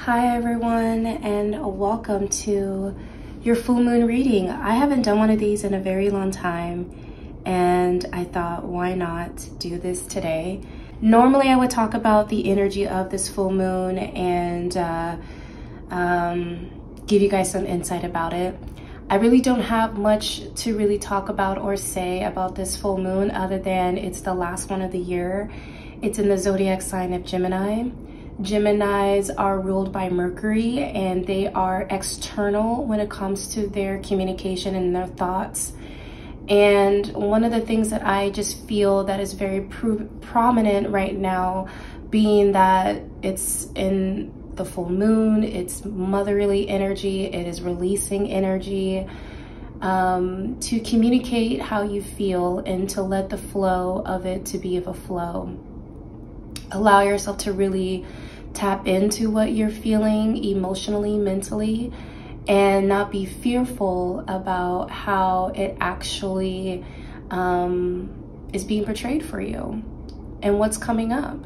Hi everyone, and welcome to your full moon reading. I haven't done one of these in a very long time, and I thought, why not do this today? Normally I would talk about the energy of this full moon and give you guys some insight about it. I really don't have much to really talk about or say about this full moon other than it's the last one of the year. It's in the zodiac sign of Gemini. Geminis are ruled by Mercury, and they are external when it comes to their communication and their thoughts. And one of the things that I just feel that is very prominent right now, being that it's in the full moon, it's motherly energy, it is releasing energy, to communicate how you feel and to let the flow of it to be of a flow. Allow yourself to really tap into what you're feeling emotionally, mentally, and not be fearful about how it actually is being portrayed for you and what's coming up.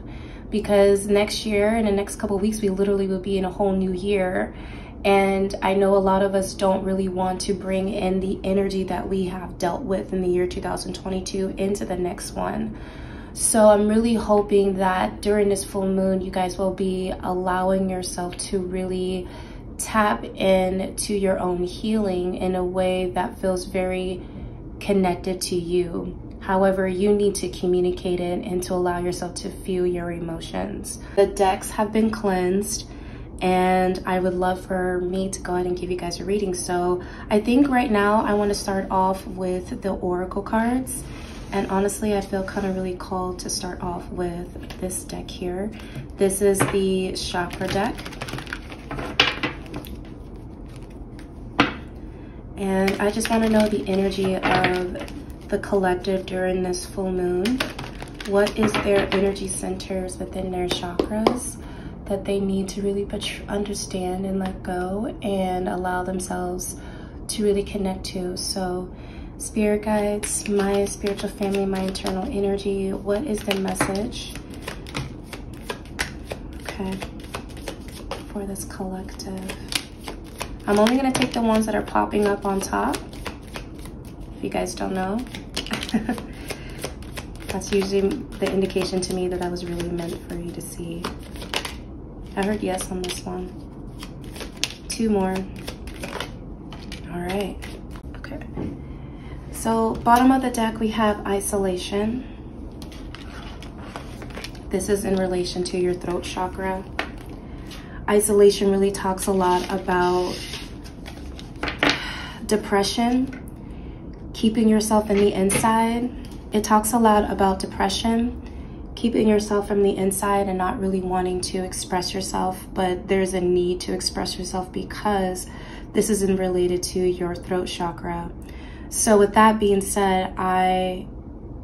Because next year, in the next couple of weeks, we literally will be in a whole new year. And I know a lot of us don't really want to bring in the energy that we have dealt with in the year 2022 into the next one. So I'm really hoping that during this full moon, you guys will be allowing yourself to really tap into your own healing in a way that feels very connected to you. However, you need to communicate it and to allow yourself to feel your emotions. The decks have been cleansed, and I would love for me to go ahead and give you guys a reading. So I think right now I want to start off with the oracle cards. And honestly, I feel kind of really called to start off with this deck here. This is the chakra deck. And I just want to know the energy of the collective during this full moon. What is their energy centers within their chakras that they need to really understand and let go and allow themselves to really connect to? So spirit guides, my spiritual family, my internal energy, what is the message, okay, for this collective? I'm only going to take the ones that are popping up on top, if you guys don't know. That's usually the indication to me that that was really meant for you to see. I heard yes on this one. Two more. All right. Okay. So bottom of the deck, we have isolation. This is in relation to your throat chakra. Isolation really talks a lot about depression, keeping yourself in the inside. It talks a lot about depression, keeping yourself from the inside and not really wanting to express yourself, but there's a need to express yourself because this isn't related to your throat chakra. So with that being said, I,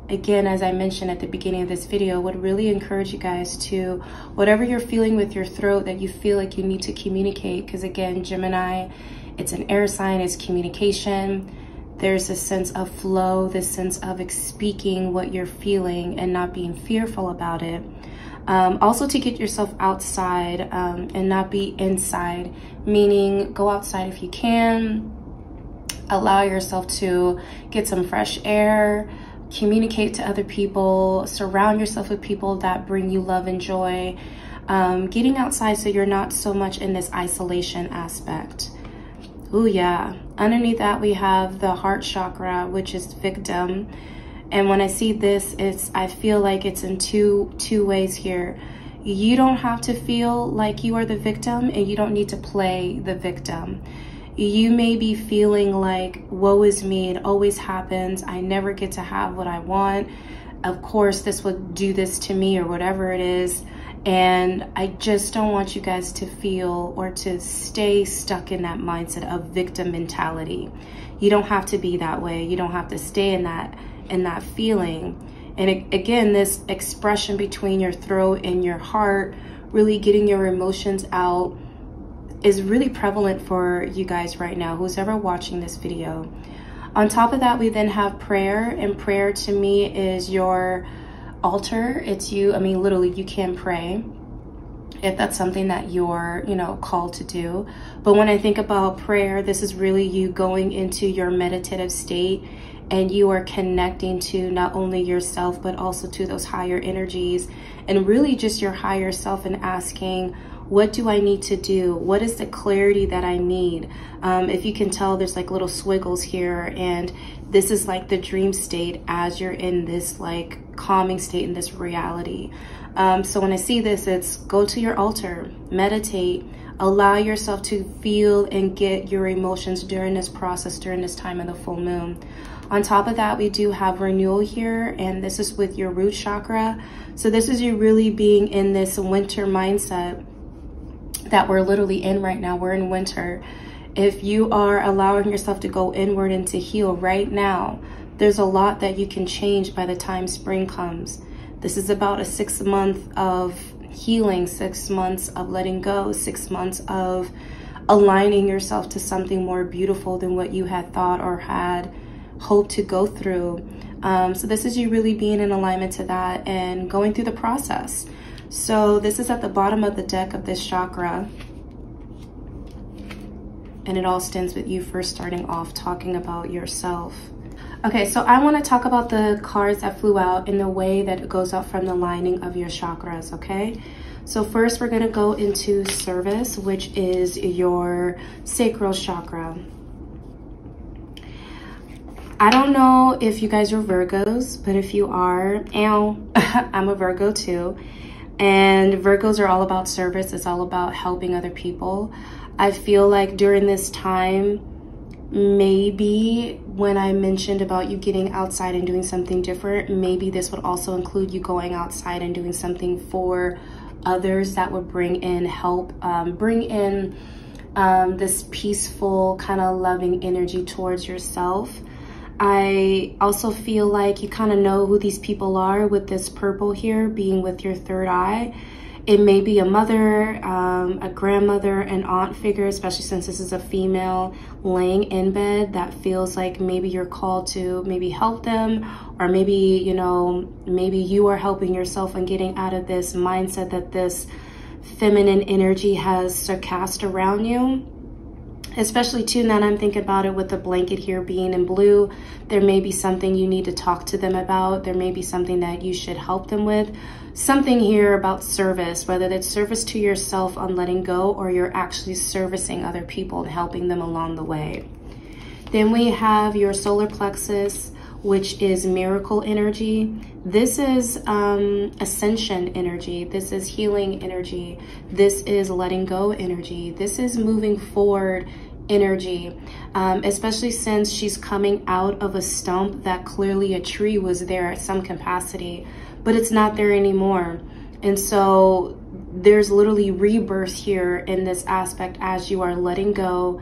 again, as I mentioned at the beginning of this video, would really encourage you guys to, whatever you're feeling with your throat that you feel like you need to communicate, because again, Gemini, it's an air sign, it's communication. There's a sense of flow, this sense of speaking what you're feeling and not being fearful about it. Also to get yourself outside and not be inside, meaning go outside if you can. Allow yourself to get some fresh air, communicate to other people, surround yourself with people that bring you love and joy. Getting outside so you're not so much in this isolation aspect. Ooh, yeah. Underneath that, we have the heart chakra, which is victim. And when I see this, I feel like it's in two ways here. You don't have to feel like you are the victim, and you don't need to play the victim. You may be feeling like, woe is me, it always happens, I never get to have what I want. Of course, this would do this to me, or whatever it is. And I just don't want you guys to feel or to stay stuck in that mindset of victim mentality. You don't have to be that way. You don't have to stay in that feeling. And again, this expression between your throat and your heart, really getting your emotions out, is really prevalent for you guys right now, who's ever watching this video. On top of that, we then have prayer, and prayer to me is your altar. It's you, I mean, literally you can pray. if that's something that you're, you know, called to do. But when I think about prayer, this is really you going into your meditative state, and you are connecting to not only yourself, but also to those higher energies, and really just your higher self, and asking, what do I need to do? What is the clarity that I need? If you can tell, there's like little squiggles here, and this is like the dream state as you're in this like calming state in this reality. So when I see this, it's go to your altar, meditate, allow yourself to feel and get your emotions during this process, during this time of the full moon. On top of that, we do have renewal here, and this is with your root chakra. So this is you really being in this winter mindset that we're literally in right now. We're in winter. If you are allowing yourself to go inward and to heal right now, there's a lot that you can change by the time spring comes. This is about a 6 month of healing, 6 months of letting go, 6 months of aligning yourself to something more beautiful than what you had thought or had hoped to go through. So this is you really being in alignment to that and going through the process. So this is at the bottom of the deck of this chakra, and it all stems with you first starting off talking about yourself. Okay, so I want to talk about the cards that flew out in the way that it goes out from the lining of your chakras, okay? So first we're going to go into service, which is your sacral chakra. I don't know if you guys are Virgos, but if you are, I'm a Virgo too. And Virgos are all about service. It's all about helping other people. I feel like during this time, maybe when I mentioned about you getting outside and doing something different, maybe this would also include you going outside and doing something for others that would bring in help, bring in this peaceful kind of loving energy towards yourself. I also feel like you kind of know who these people are with this purple here being with your third eye. It may be a mother, a grandmother, an aunt figure, especially since this is a female laying in bed that feels like maybe you're called to maybe help them, or maybe, you know, maybe you are helping yourself and getting out of this mindset that this feminine energy has cast around you. Especially too, now that I'm thinking about it with the blanket here being in blue, there may be something you need to talk to them about. There may be something that you should help them with. Something here about service, whether that's service to yourself on letting go, or you're actually servicing other people and helping them along the way. Then we have your solar plexus, which is miracle energy. This is ascension energy. This is healing energy. This is letting go energy. This is moving forward energy, especially since she's coming out of a stump that clearly a tree was there at some capacity, but it's not there anymore. And so there's literally rebirth here in this aspect as you are letting go,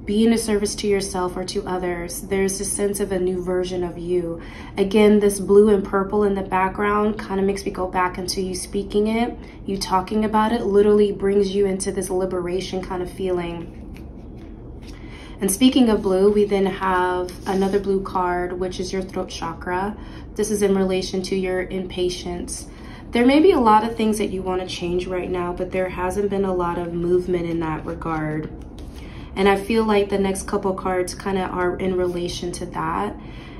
being a service to yourself or to others. There's a sense of a new version of you. Again, this blue and purple in the background kind of makes me go back into you speaking it, you talking about it, literally brings you into this liberation kind of feeling. And speaking of blue, we then have another blue card, which is your throat chakra. This is in relation to your impatience. There may be a lot of things that you want to change right now, but there hasn't been a lot of movement in that regard. And I feel like the next couple cards kind of are in relation to that.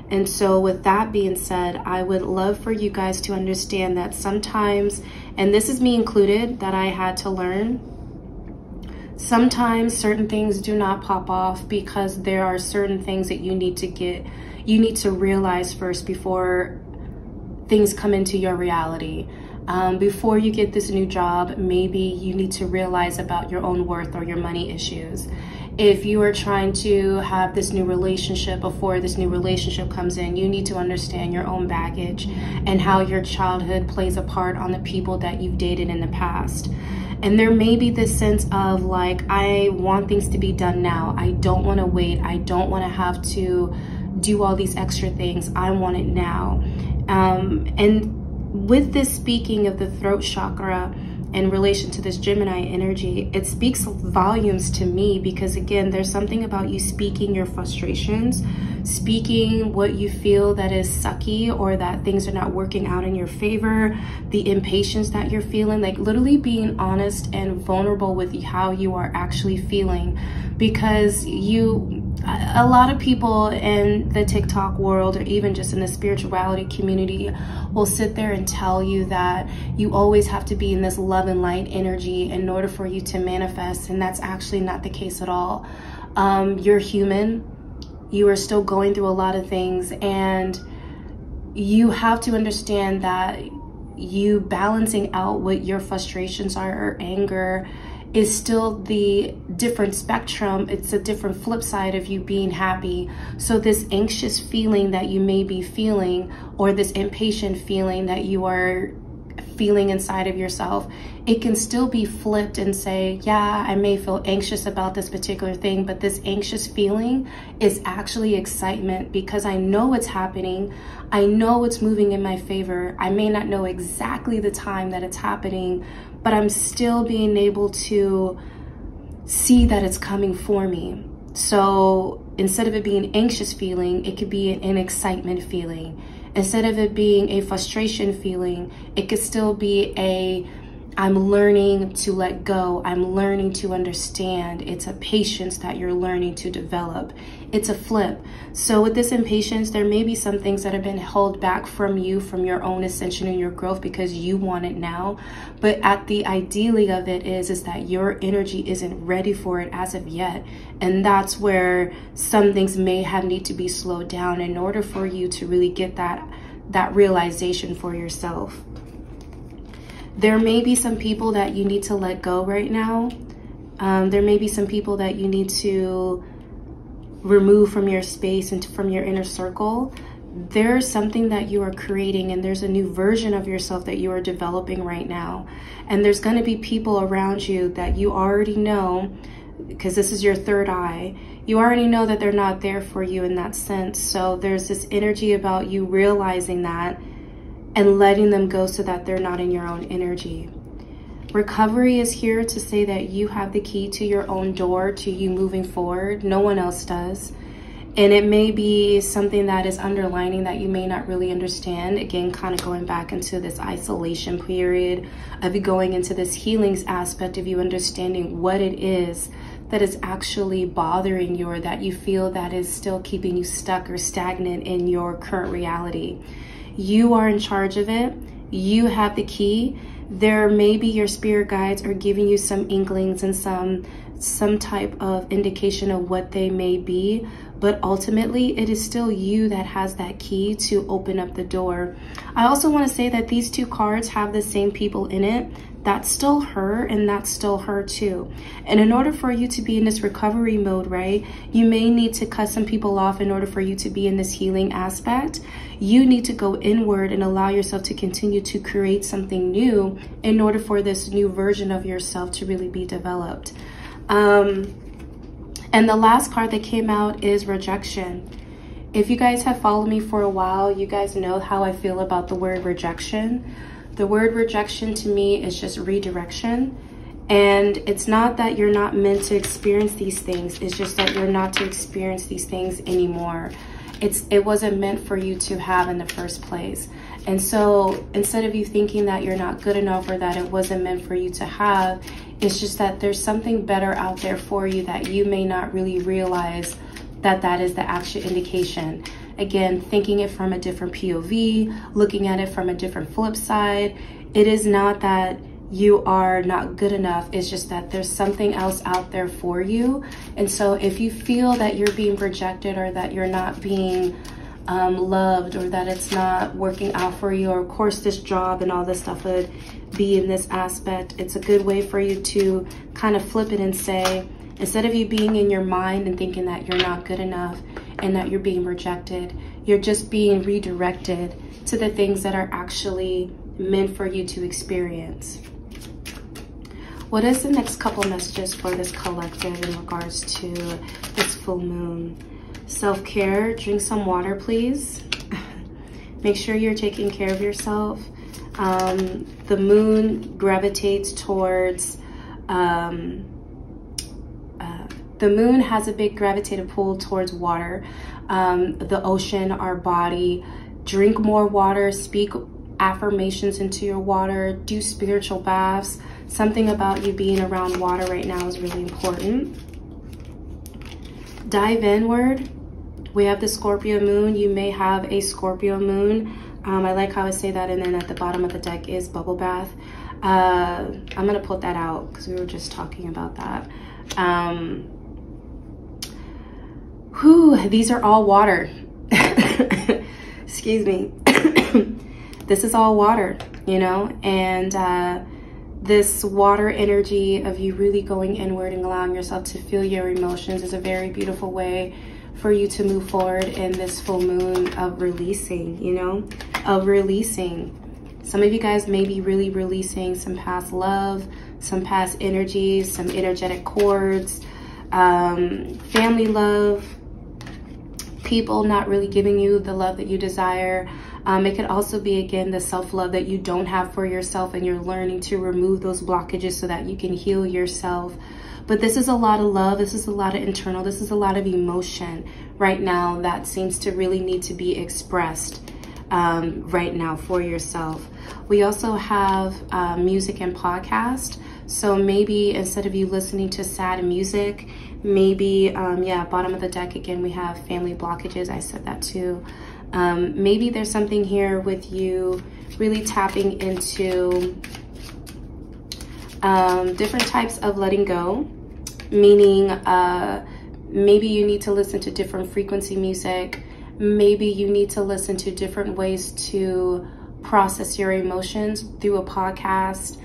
And so with that being said, I would love for you guys to understand that sometimes, and this is me included, that I had to learn, sometimes certain things do not pop off because there are certain things that you need to realize first before things come into your reality. Before you get this new job, maybe you need to realize about your own worth or your money issues. If you are trying to have this new relationship, before this new relationship comes in, you need to understand your own baggage and how your childhood plays a part on the people that you've dated in the past. And there may be this sense of like, I want things to be done now. I don't want to wait. I don't want to have to do all these extra things. I want it now. And with this, speaking of the throat chakra, in relation to this Gemini energy, it speaks volumes to me, because again, there's something about you speaking your frustrations, speaking what you feel that is sucky or that things are not working out in your favor, the impatience that you're feeling, like literally being honest and vulnerable with how you are actually feeling. Because a lot of people in the TikTok world, or even just in the spirituality community, will sit there and tell you that you always have to be in this love and light energy in order for you to manifest, and that's actually not the case at all. You're human. You are still going through a lot of things, and you have to understand that you balancing out what your frustrations are or anger is still the different spectrum. It's a different flip side of you being happy. So this anxious feeling that you may be feeling, or this impatient feeling that you are feeling inside of yourself, it can still be flipped and say, yeah, I may feel anxious about this particular thing, but this anxious feeling is actually excitement, because I know it's happening. I know it's moving in my favor. I may not know exactly the time that it's happening, but I'm still being able to see that it's coming for me. So instead of it being an anxious feeling, it could be an excitement feeling. Instead of it being a frustration feeling, it could still be I'm learning to let go. I'm learning to understand. It's a patience that you're learning to develop. It's a flip. So with this impatience, there may be some things that have been held back from you, from your own ascension and your growth, because you want it now. But at the ideally of it is that your energy isn't ready for it as of yet. And that's where some things may need to be slowed down in order for you to really get that realization for yourself. There may be some people that you need to let go right now. There may be some people that you need to remove from your space and from your inner circle. There's something that you are creating, and there's a new version of yourself that you are developing right now. And there's going to be people around you that you already know, because this is your third eye. You already know that they're not there for you in that sense. So there's this energy about you realizing that and letting them go so that they're not in your own energy. Recovery is here to say that you have the key to your own door, to you moving forward. No one else does. And it may be something that is underlining that you may not really understand. Again, kind of going back into this isolation period of you going into this healings aspect of you understanding what it is that is actually bothering you, or that you feel that is still keeping you stuck or stagnant in your current reality. You are in charge of it. You have the key. There may be your spirit guides are giving you some inklings and some type of indication of what they may be, but ultimately it is still you that has that key to open up the door. I also want to say that these two cards have the same people in it. That's still her, and that's still her too. And in order for you to be in this recovery mode, right, you may need to cut some people off in order for you to be in this healing aspect. You need to go inward and allow yourself to continue to create something new in order for this new version of yourself to really be developed. And the last card that came out is rejection. If you guys have followed me for a while, you guys know how I feel about the word rejection. The word rejection to me is just redirection. And it's not that you're not meant to experience these things. It's just that you're not to experience these things anymore. It wasn't meant for you to have in the first place. And so instead of you thinking that you're not good enough or that it wasn't meant for you to have, it's just that there's something better out there for you that you may not really realize that is the actual indication. Again, thinking it from a different POV, looking at it from a different flip side. It is not that you are not good enough. It's just that there's something else out there for you. And so if you feel that you're being rejected, or that you're not being loved, or that it's not working out for you, or of course this job and all this stuff would be in this aspect, it's a good way for you to kind of flip it and say, instead of you being in your mind and thinking that you're not good enough and that you're being rejected, you're just being redirected to the things that are actually meant for you to experience. What is the next couple messages for this collective in regards to this full moon? Self-care, drink some water, please. Make sure you're taking care of yourself. The moon gravitates towards, the moon has a big gravitative pull towards water, the ocean, our body. Drink more water, speak affirmations into your water, do spiritual baths. Something about you being around water right now is really important. Dive inward. We have the Scorpio moon. You may have a Scorpio moon. I like how I say that, and then at the bottom of the deck is bubble bath. I'm gonna put that out because we were just talking about that. These are all water. Excuse me. This is all water, you know, and this water energy of you really going inward and allowing yourself to feel your emotions is a very beautiful way for you to move forward in this full moon of releasing, you know, of releasing. Some of you guys may be really releasing some past love, some past energies, some energetic cords, family love, people not really giving you the love that you desire. It could also be, again, the self-love that you don't have for yourself, and you're learning to remove those blockages so that you can heal yourself. But this is a lot of love. This is a lot of internal. This is a lot of emotion right now that seems to really need to be expressed right now for yourself. We also have music and podcast. So maybe instead of you listening to sad music, maybe, yeah, bottom of the deck, again, we have family blockages. I said that too. Maybe there's something here with you really tapping into different types of letting go, meaning maybe you need to listen to different frequency music. Maybe you need to listen to different ways to process your emotions through a podcast.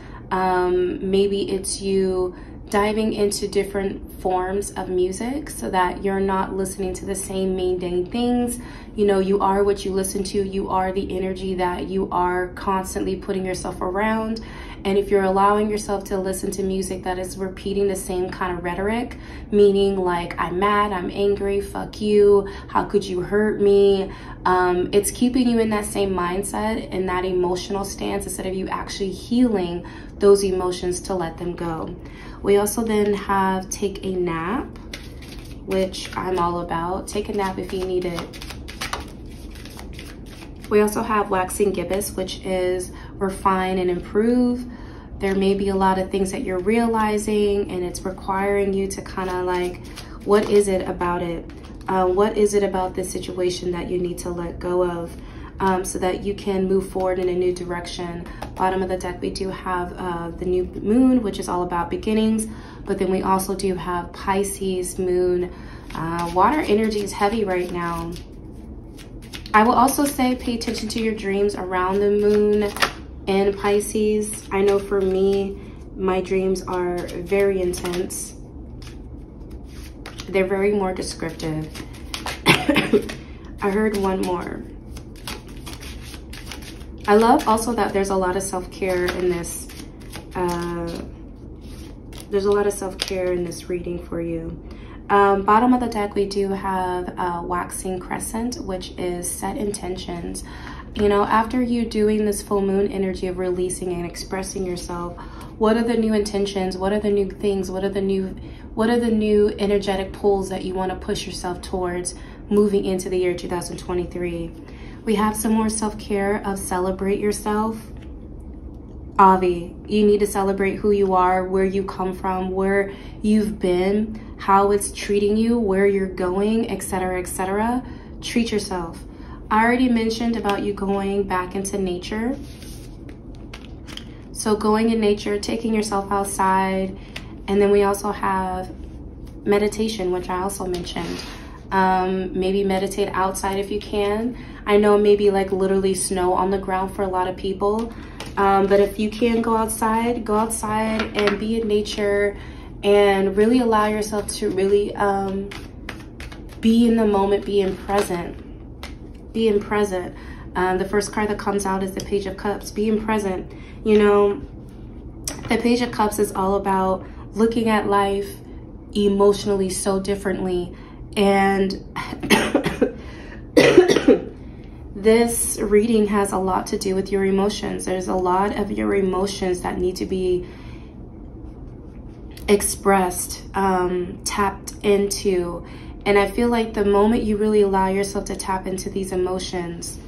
Maybe it's you diving into different forms of music so that you're not listening to the same mundane things. You know, you are what you listen to. You are the energy that you are constantly putting yourself around. And if you're allowing yourself to listen to music that is repeating the same kind of rhetoric, meaning like, I'm mad, I'm angry, fuck you, how could you hurt me? It's keeping you in that same mindset and that emotional stance instead of you actually healing those emotions to let them go. We also then have take a nap, which I'm all about. Take a nap if you need it. We also have waxing gibbous, which is refine and improve. There may be a lot of things that you're realizing and it's requiring you to kind of like, what is it about it? What is it about this situation that you need to let go of so that you can move forward in a new direction? Bottom of the deck, we do have the new moon, which is all about beginnings, but then we also do have Pisces moon. Water energy is heavy right now. I will also say pay attention to your dreams around the moon and Pisces. I know for me, my dreams are very intense. They're very more descriptive. I heard one more. I love also that there's a lot of self-care in this. There's a lot of self-care in this reading for you. Bottom of the deck, we do have waxing crescent, which is set intentions. You know, after you doing this full moon energy of releasing and expressing yourself, what are the new intentions? What are the new things? What are the new energetic pulls that you want to push yourself towards moving into the year 2023? We have some more self-care of celebrate yourself. Avi, you need to celebrate who you are, where you come from, where you've been, how it's treating you, where you're going, etc., etc. Treat yourself. I already mentioned about you going back into nature. So going in nature, taking yourself outside, and then we also have meditation, which I also mentioned. Maybe meditate outside if you can. I know maybe like literally snow on the ground for a lot of people. But if you can go outside and be in nature and really allow yourself to really be in the moment, be in present. Be in present. The first card that comes out is the Page of Cups. Be in present. You know, the Page of Cups is all about looking at life emotionally so differently. And This reading has a lot to do with your emotions. There's a lot of your emotions that need to be expressed, tapped into. And I feel like the moment you really allow yourself to tap into these emotions,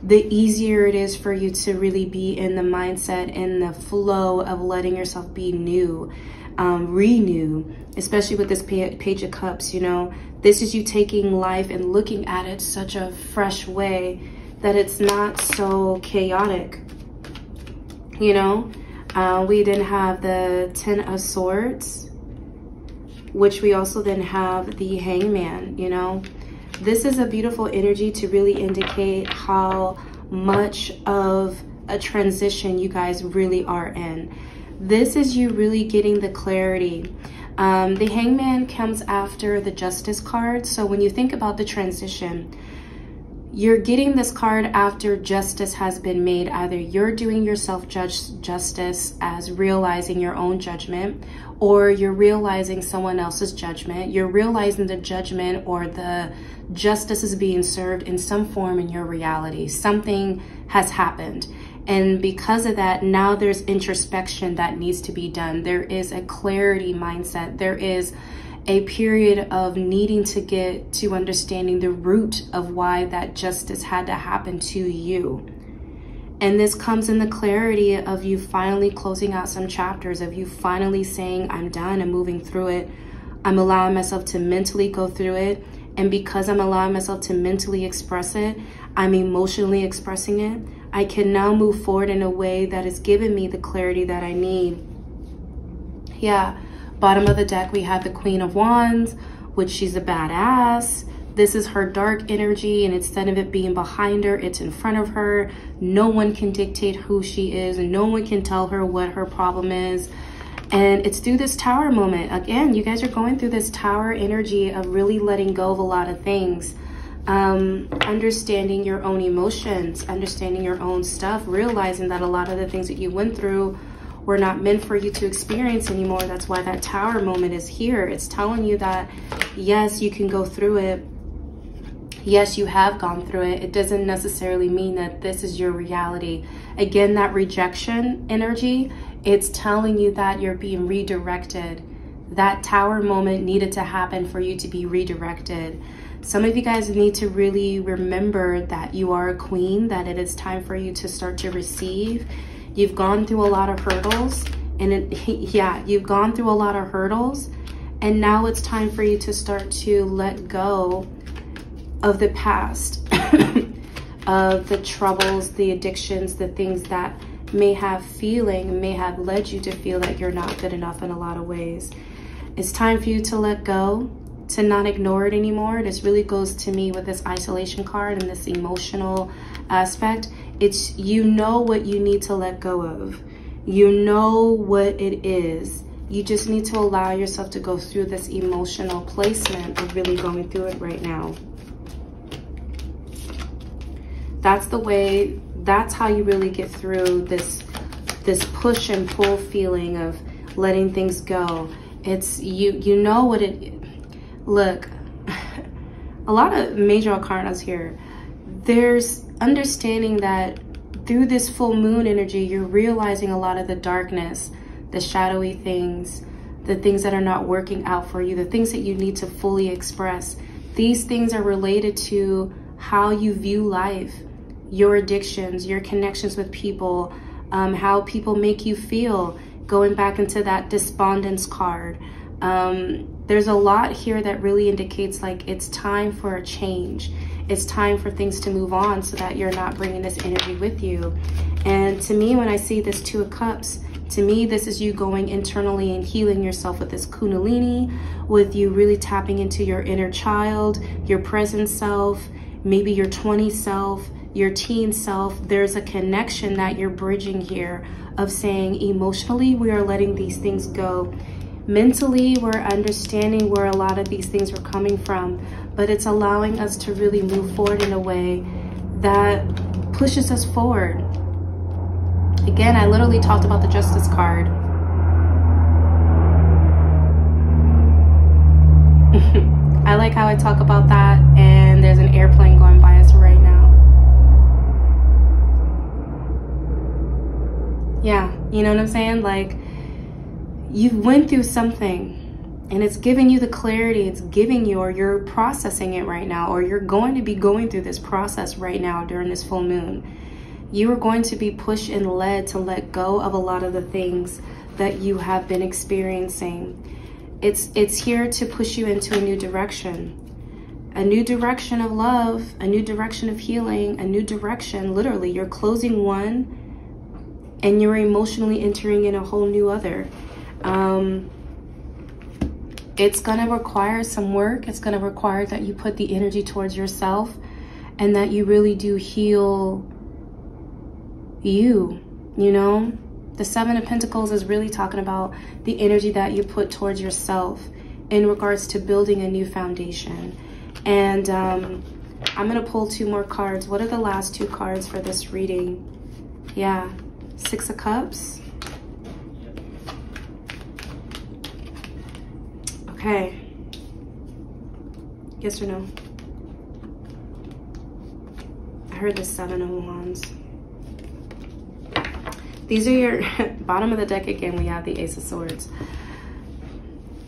the easier it is for you to really be in the mindset and the flow of letting yourself be new, renew, especially with this Page of Cups. You know, this is you taking life and looking at it such a fresh way that it's not so chaotic. You know, we then have the Ten of Swords, which we also then have the Hangman. You know, this is a beautiful energy to really indicate how much of a transition you guys really are in. This is you really getting the clarity. The Hangman comes after the Justice card. So when you think about the transition, you're getting this card after justice has been made. Either you're doing yourself justice as realizing your own judgment, or you're realizing someone else's judgment. You're realizing the judgment or the justice is being served in some form in your reality. Something has happened. And because of that, now there's introspection that needs to be done. There is a clarity mindset. There is a period of needing to get to understanding the root of why that justice had to happen to you. And this comes in the clarity of you finally closing out some chapters, of you finally saying, I'm done, I'm moving through it. I'm allowing myself to mentally go through it. And because I'm allowing myself to mentally express it, I'm emotionally expressing it. I can now move forward in a way that has given me the clarity that I need. Yeah. Bottom of the deck, we have the Queen of Wands, which she's a badass. This is her dark energy, and instead of it being behind her, it's in front of her. No one can dictate who she is, and no one can tell her what her problem is. And it's through this Tower moment. Again, you guys are going through this Tower energy of really letting go of a lot of things. Understanding your own emotions, understanding your own stuff, realizing that a lot of the things that you went through were not meant for you to experience anymore. That's why that Tower moment is here. It's telling you that, yes, you can go through it. Yes, you have gone through it. It doesn't necessarily mean that this is your reality. Again, that rejection energy, it's telling you that you're being redirected. That Tower moment needed to happen for you to be redirected. Some of you guys need to really remember that you are a queen, that it is time for you to start to receive. You've gone through a lot of hurdles, and you've gone through a lot of hurdles, and now it's time for you to start to let go of the past, of the troubles, the addictions, the things that may have led you to feel that you're not good enough in a lot of ways. It's time for you to let go, to not ignore it anymore. This really goes to me with this isolation card and this emotional aspect. It's, you know what you need to let go of. You know what it is. You just need to allow yourself to go through this emotional placement of really going through it right now. That's the way, that's how you really get through this push and pull feeling of letting things go. It's, you know what it, look, a lot of major arcanas here. There's understanding that through this full moon energy, you're realizing a lot of the darkness, the shadowy things, the things that are not working out for you, the things that you need to fully express. These things are related to how you view life, your addictions, your connections with people, how people make you feel, going back into that despondence card. There's a lot here that really indicates like it's time for a change. It's time for things to move on so that you're not bringing this energy with you. And to me, when I see this Two of Cups, to me, this is you going internally and healing yourself with this Kundalini, with you really tapping into your inner child, your present self, maybe your 20 self, your teen self. There's a connection that you're bridging here of saying emotionally, we are letting these things go. Mentally, we're understanding where a lot of these things are coming from, but it's allowing us to really move forward in a way that pushes us forward. Again, I literally talked about the Justice card. I like how I talk about that, and there's an airplane going by us right now. Yeah, you know what I'm saying? Like, you've went through something and it's giving you the clarity, it's giving you, or you're processing it right now, or you're going to be going through this process right now during this full moon. You are going to be pushed and led to let go of a lot of the things that you have been experiencing. It's here to push you into a new direction of love, a new direction of healing, a new direction. Literally, you're closing one and you're emotionally entering in a whole new other. It's gonna require some work. It's gonna require that you put the energy towards yourself and that you really do heal you know? The Seven of Pentacles is really talking about the energy that you put towards yourself in regards to building a new foundation. And I'm gonna pull 2 more cards. What are the last 2 cards for this reading? Yeah, 6 of Cups. Okay. Yes or no? I heard the 7 of Wands. These are your bottom of the deck again. We have the Ace of Swords.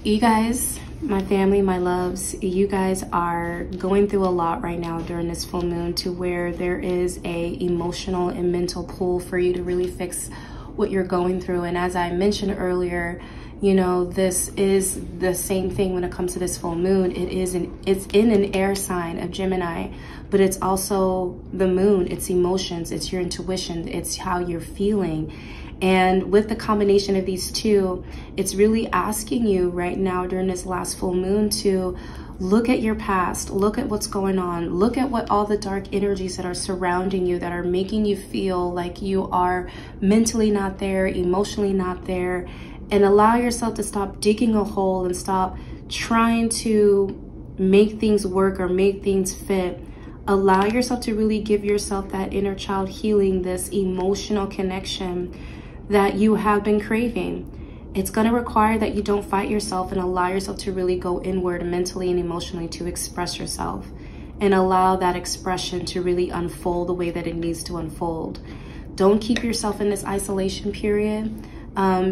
You guys, my family, my loves, you guys are going through a lot right now during this full moon, to where there is a emotional and mental pull for you to really fix what you're going through. And as I mentioned earlier, you know, this is the same thing when it comes to this full moon. It's in an air sign of Gemini, but it's also the moon. It's emotions, it's your intuition, it's how you're feeling. And with the combination of these two, it's really asking you right now during this last full moon to look at your past, look at what's going on, look at what all the dark energies that are surrounding you, that are making you feel like you are mentally not there, emotionally not there, and allow yourself to stop digging a hole and stop trying to make things work or make things fit. Allow yourself to really give yourself that inner child healing, this emotional connection that you have been craving. It's going to require that you don't fight yourself and allow yourself to really go inward mentally and emotionally to express yourself, and allow that expression to really unfold the way that it needs to unfold. Don't keep yourself in this isolation period.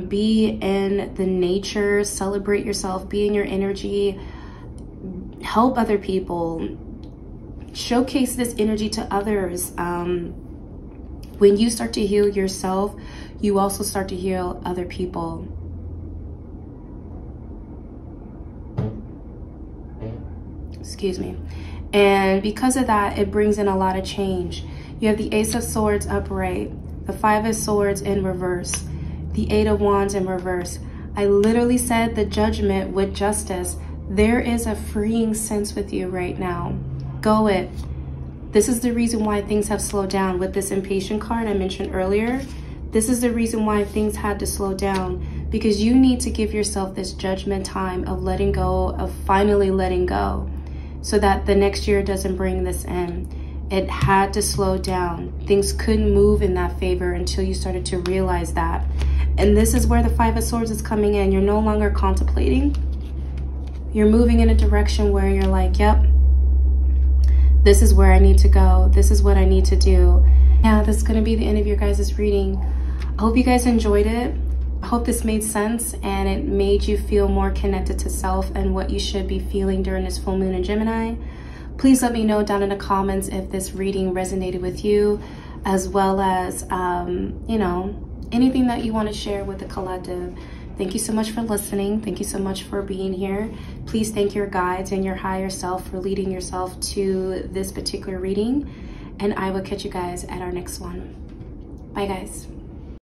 Be in the nature, celebrate yourself, be in your energy, help other people, showcase this energy to others. When you start to heal yourself, you also start to heal other people. Excuse me. And because of that, it brings in a lot of change. You have the Ace of Swords upright, the 5 of Swords in reverse, the 8 of Wands in reverse. I literally said the Judgment with justice. There is a freeing sense with you right now. Go it. This is the reason why things have slowed down with this impatient card I mentioned earlier. This is the reason why things had to slow down, because you need to give yourself this judgment time of letting go, of finally letting go, so that the next year doesn't bring this in. It had to slow down. Things couldn't move in that favor until you started to realize that. And this is where the 5 of Swords is coming in. You're no longer contemplating. You're moving in a direction where you're like, yep, this is where I need to go. This is what I need to do. Yeah, this is going to be the end of your guys' reading. I hope you guys enjoyed it. I hope this made sense and it made you feel more connected to self and what you should be feeling during this full moon in Gemini. Please let me know down in the comments if this reading resonated with you, as well as, you know, anything that you want to share with the collective. Thank you so much for listening. Thank you so much for being here. Please thank your guides and your higher self for leading yourself to this particular reading. And I will catch you guys at our next one. Bye, guys.